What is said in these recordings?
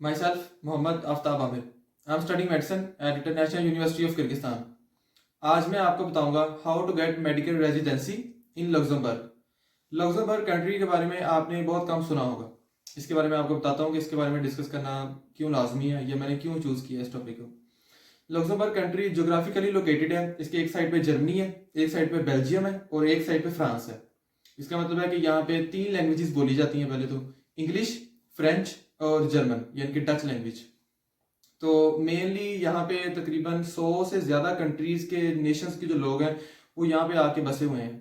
Myself, Mohammad Aftab Amir. I am studying medicine at International University of Kyrgyzstan. आज मैं आपको बताऊंगा how to get medical residency in Luxembourg. Luxembourg country के बारे में आपने बहुत कम सुना होगा। इसके बारे में आपको बताता हूँ कि इसके बारे में डिस्कस करना क्यों लाजमी है या मैंने क्यों चूज़ किया इस टॉपिक को। लग्जमबर्ग कंट्री जोग्राफिकली लोकेटेड है। इसके एक साइड पे जर्मनी है, एक साइड पे बेल्जियम है और एक साइड पे फ्रांस है। इसका मतलब है कि यहाँ पे 3 लैंग्वेजेस बोली जाती हैं। पहले तो इंग्लिश, फ्रेंच और जर्मन यानी कि डच लैंग्वेज। तो मेनली यहाँ पे तकरीबन 100 से ज़्यादा कंट्रीज़ के नेशंस के जो लोग हैं वो यहाँ पे आके बसे हुए हैं।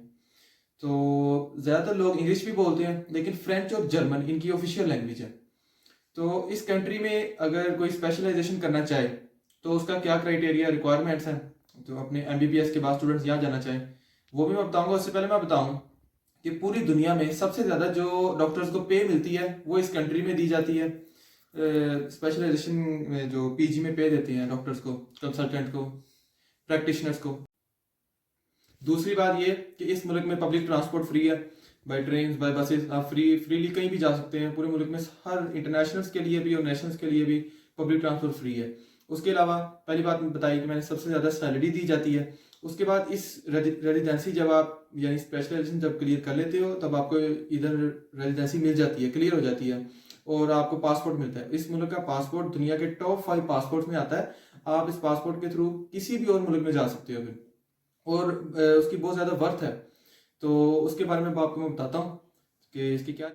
तो ज़्यादातर लोग इंग्लिश भी बोलते हैं, लेकिन फ्रेंच और जर्मन इनकी ऑफिशियल लैंग्वेज है। तो इस कंट्री में अगर कोई स्पेशलाइजेशन करना चाहे तो उसका क्या क्राइटेरिया रिक्वायरमेंट्स हैं, तो अपने MBBS के बाद स्टूडेंट्स यहाँ जाना चाहें वो भी मैं बताऊँगा। उससे पहले मैं बताऊँ कि पूरी दुनिया में सबसे ज़्यादा जो डॉक्टर्स को पे मिलती है वो इस कंट्री में दी जाती है। स्पेशलाइजेशन में जो PG में पे देते हैं डॉक्टर्स को, कंसल्टेंट को, प्रैक्टिशनर्स को। दूसरी बात ये कि इस मुल्क में पब्लिक ट्रांसपोर्ट फ्री है, बाई ट्रेन, बाई बसेस। आप फ्रीली कहीं भी जा सकते हैं पूरे मुल्क में। हर इंटरनेशनल्स के लिए भी और नेशनल्स के लिए भी पब्लिक ट्रांसपोर्ट फ्री है। उसके अलावा पहली बात बताई कि मैंने सबसे ज़्यादा सैलरी दी जाती है। उसके बाद इस रेजिडेंसी जब आप यानी स्पेशलाइजेशन जब क्लियर कर लेते हो तब आपको इधर रेजिडेंसी मिल जाती है, क्लियर हो जाती है और आपको पासपोर्ट मिलता है। इस मुल्क का पासपोर्ट दुनिया के टॉप 5 पासपोर्ट में आता है। आप इस पासपोर्ट के थ्रू किसी भी और मुल्क में जा सकते हो फिर, और उसकी बहुत ज़्यादा वर्थ है। तो उसके बारे में आपको मैं बताता हूँ कि इसकी क्या।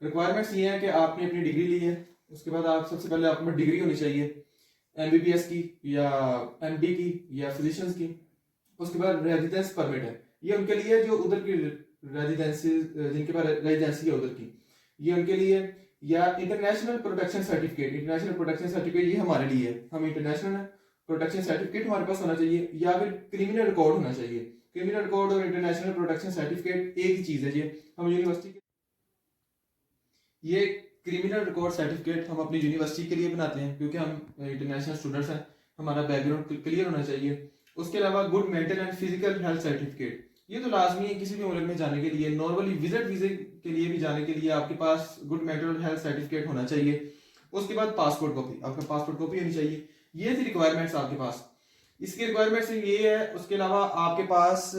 रिक्वायरमेंट्स ये है कि आपने अपनी डिग्री ली है। उसके बाद आप सबसे पहले आपके पास डिग्री होनी चाहिए MBBS की या MD की या फिजिशियंस की। उसके बाद रेजिडेंस परमिट है, ये उनके लिए जो उधर की रेजिडेंसी, जिनके पास रेजिडेंसी है उधर की, ये उनके लिए। या international protection certificate, international protection certificate ये हमारे लिए है, हम इंटरनेशनल है। प्रोटेक्शन सर्टिफिकेट हमारे पास होना चाहिए, या फिर क्रिमिनल रिकॉर्ड होना चाहिए। क्रिमिनल रिकॉर्ड और इंटरनेशनल प्रोटेक्शन सर्टिफिकेट एक ही चीज़ है। ये हम यूनिवर्सिटी ये क्रिमिनल रिकॉर्ड सर्टिफिकेट हम अपनी यूनिवर्सिटी के लिए बनाते हैं क्योंकि हम इंटरनेशनल स्टूडेंट्स हैं, हमारा बैकग्राउंड क्लियर होना चाहिए। उसके अलावा good mental and physical health certificate, ये तो लाजमी है किसी भी मुल्क में जाने के लिए। नॉर्मली विजिट वीजे के लिए भी जाने के लिए आपके पास गुड मेंटल हेल्थ सर्टिफिकेट होना चाहिए। उसके बाद पासपोर्ट कॉपी, आपका पासपोर्ट कॉपी होनी चाहिए। ये थी रिक्वायरमेंट्स आपके पास। इसकी रिक्वायरमेंट्स ये है। उसके अलावा आपके पास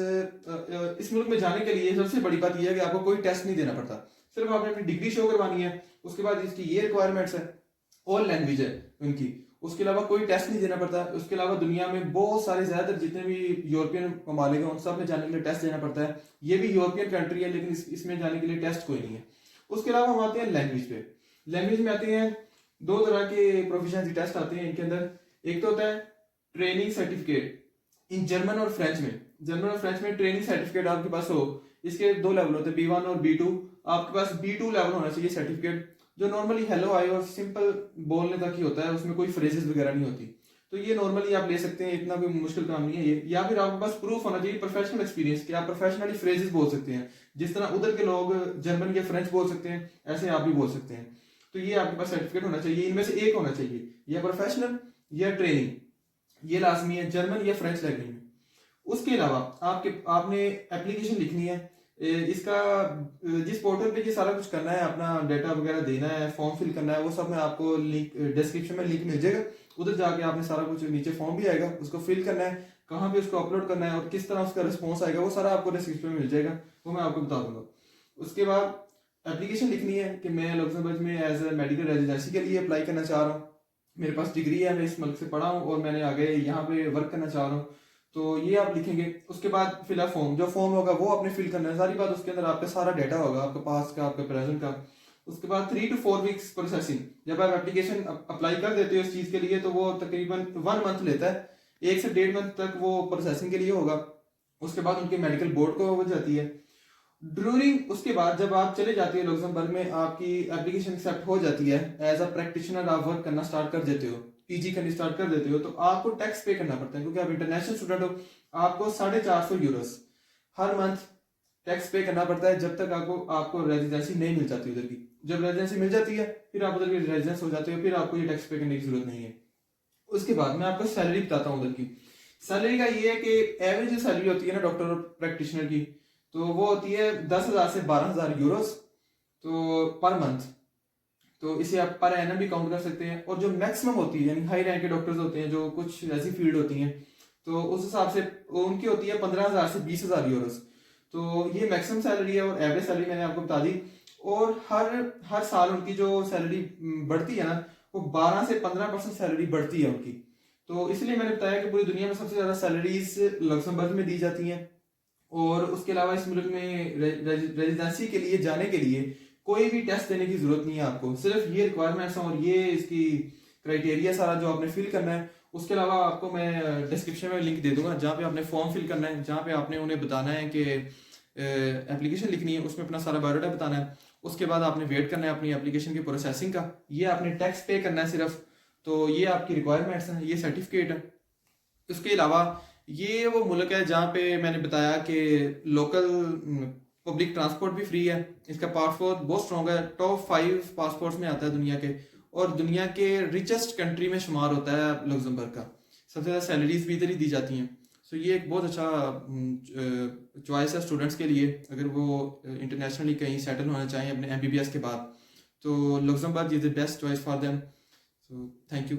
इस मुल्क में जाने के लिए सबसे बड़ी बात यह है कि आपको कोई टेस्ट नहीं देना पड़ता, सिर्फ आपने अपनी डिग्री शो करवानी है। उसके बाद इसकी ये रिक्वायरमेंट्स है, ऑल लैंग्वेज है उनकी। उसके अलावा कोई टेस्ट नहीं देना पड़ता। उसके अलावा दुनिया में बहुत सारे ज़्यादातर जितने भी यूरोपियन ममालिक हैं उन सब में जाने के लिए टेस्ट देना पड़ता है। ये भी यूरोपियन कंट्री है लेकिन इसमें जाने के लिए टेस्ट कोई नहीं है। उसके अलावा हम आते हैं लैंग्वेज पे। लैंग्वेज में आते हैं 2 तरह के प्रोफिशिएंसी टेस्ट आते हैं इनके अंदर। एक तो होता है ट्रेनिंग सर्टिफिकेट इन जर्मन और फ्रेंच में। जर्मन और फ्रेंच में ट्रेनिंग सर्टिफिकेट आपके पास हो। इसके 2 लेवल होते हैं, B1 और B2। आपके पास B2 लेवल होना चाहिए सर्टिफिकेट, जो नॉर्मली हेलो हाय और सिंपल बोलने तक ही होता है, उसमें कोई फ्रेजेस वगैरह नहीं होती। तो ये नॉर्मली आप ले सकते हैं, इतना कोई मुश्किल काम नहीं है ये। या फिर आपके पास प्रूफ होना चाहिए प्रोफेशनल एक्सपीरियंस कि आप प्रोफेशनली फ्रेजेस बोल सकते हैं। जिस तरह उधर के लोग जर्मन या फ्रेंच बोल सकते हैं ऐसे आप भी बोल सकते हैं। तो ये आपके पास सर्टिफिकेट होना चाहिए। इनमें से एक होना चाहिए, या प्रोफेशनल या ट्रेनिंग, ये लाजमी है जर्मन या फ्रेंच लैंग्वेज में। उसके अलावा आपने एप्लीकेशन लिखनी है। इसका जिस पोर्टल पे ये सारा कुछ करना है, अपना डेटा वगैरह देना है, फॉर्म फिल करना है, वो सब मैं आपको लिंक डिस्क्रिप्शन में लिंक मिल जाएगा। उधर जाके आपने सारा कुछ, नीचे फॉर्म भी आएगा, उसको फिल करना है, कहाँ पे उसको अपलोड करना है और किस तरह उसका रिस्पॉन्स आएगा, वो सारा आपको डिस्क्रिप्शन में मिल जाएगा, वो मैं आपको बता दूंगा। उसके बाद एप्लीकेशन लिखनी है कि मैं लग्जमबर्ग में एज ए मेडिकल रेजिडेंसी के लिए अप्लाई करना चाह रहा हूँ। मेरे पास डिग्री है, मैं इस मुल्क से पढ़ा हूँ और मैंने आगे यहाँ पे वर्क करना चाह रहा हूँ। तो ये आप लिखेंगे। उसके बाद फिल अप फॉर्म, जो फॉर्म होगा वो आपने फिल करना है। सारी बात उसके अंदर आपका सारा डाटा होगा, आपके पास का, आपके प्रेजेंट का। उसके बाद 3 to 4 वीक्स प्रोसेसिंग। जब आप एप्लीकेशन अप्लाई कर देते हो इस चीज़ के लिए तो वो तकरीबन 1 मंथ लेता है, 1 से 1.5 मंथ तक वो प्रोसेसिंग के लिए होगा। उसके बाद उनके मेडिकल बोर्ड को हो जाती है ड्यूरिंग। उसके बाद जब आप चले जाते हो लग्जमबर्ग में, आपकी एप्लीकेशन एक्सेप्ट हो जाती है, एज अ प्रैक्टिशनर आप वर्क करना स्टार्ट कर देते हो, PG करनी स्टार्ट कर देते हो, तो आपको टैक्स पे करना पड़ता है क्योंकि आप इंटरनेशनल स्टूडेंट हो। आपको 450 यूरोस हर मंथ टैक्स पे करना पड़ता है, जब तक आपको रेजिडेंसी नहीं मिल जाती उधर की। जब रेजिडेंसी मिल जाती है फिर आप उधर की रेजिडेंस हो जाते हो, फिर आपको ये टैक्स पे करने की जरूरत नहीं है। उसके बाद मैं आपको सैलरी बताता हूँ उधर की। सैलरी का ये है कि एवरेज जो सैलरी होती है ना डॉक्टर और प्रैक्टिशनर की, तो वो होती है 10,000 से 12,000 यूरोस तो पर मंथ। तो इसे आप पर एनम भी काउंट कर सकते हैं। और जो मैक्सिमम होती है यानी हाई रैंक के डॉक्टर्स होते हैं, जो कुछ ऐसी फील्ड होती हैं, तो उस हिसाब से उनकी होती है 15,000 से 20,000 यूरोस। तो ये मैक्सिमम सैलरी है और एवरेज सैलरी मैंने आपको बता दी। और हर हर साल उनकी जो सैलरी बढ़ती है ना, वो 12 से 15% सैलरी बढ़ती है उनकी। तो इसलिए मैंने बताया कि पूरी दुनिया में सबसे ज़्यादा सैलरीज लक्समबर्ग में दी जाती हैं। और उसके अलावा इस मुल्क में रेजिडेंसी के लिए जाने के लिए कोई भी टेस्ट देने की जरूरत नहीं है आपको। सिर्फ ये रिक्वायरमेंट्स हैं और ये इसकी क्राइटेरिया सारा जो आपने फिल करना है। उसके अलावा आपको मैं डिस्क्रिप्शन में लिंक दे दूंगा जहाँ पे आपने फॉर्म फिल करना है, जहाँ पे आपने उन्हें बताना है कि एप्लीकेशन लिखनी है, उसमें अपना सारा बायोडाटा बताना है। उसके बाद आपने वेट करना है अपनी एप्लीकेशन की प्रोसेसिंग का। ये आपने टैक्स पे करना है सिर्फ। तो ये आपकी रिक्वायरमेंट्स हैं, ये सर्टिफिकेट है। उसके अलावा ये वो मुल्क है जहाँ पे मैंने बताया कि लोकल पब्लिक ट्रांसपोर्ट भी फ्री है। इसका पासपोर्ट बहुत स्ट्रॉन्ग है, टॉप 5 पासपोर्ट्स में आता है दुनिया के। और दुनिया के रिचेस्ट कंट्री में शुमार होता है लग्जमबर्ग का। सबसे ज़्यादा सैलरीज भी इधर ही दी जाती हैं। सो ये एक बहुत अच्छा चॉइस है स्टूडेंट्स के लिए, अगर वो इंटरनेशनली कहीं सेटल होना चाहें अपने MBBS के बाद, तो Luxembourg is the best choice for them. So thank you.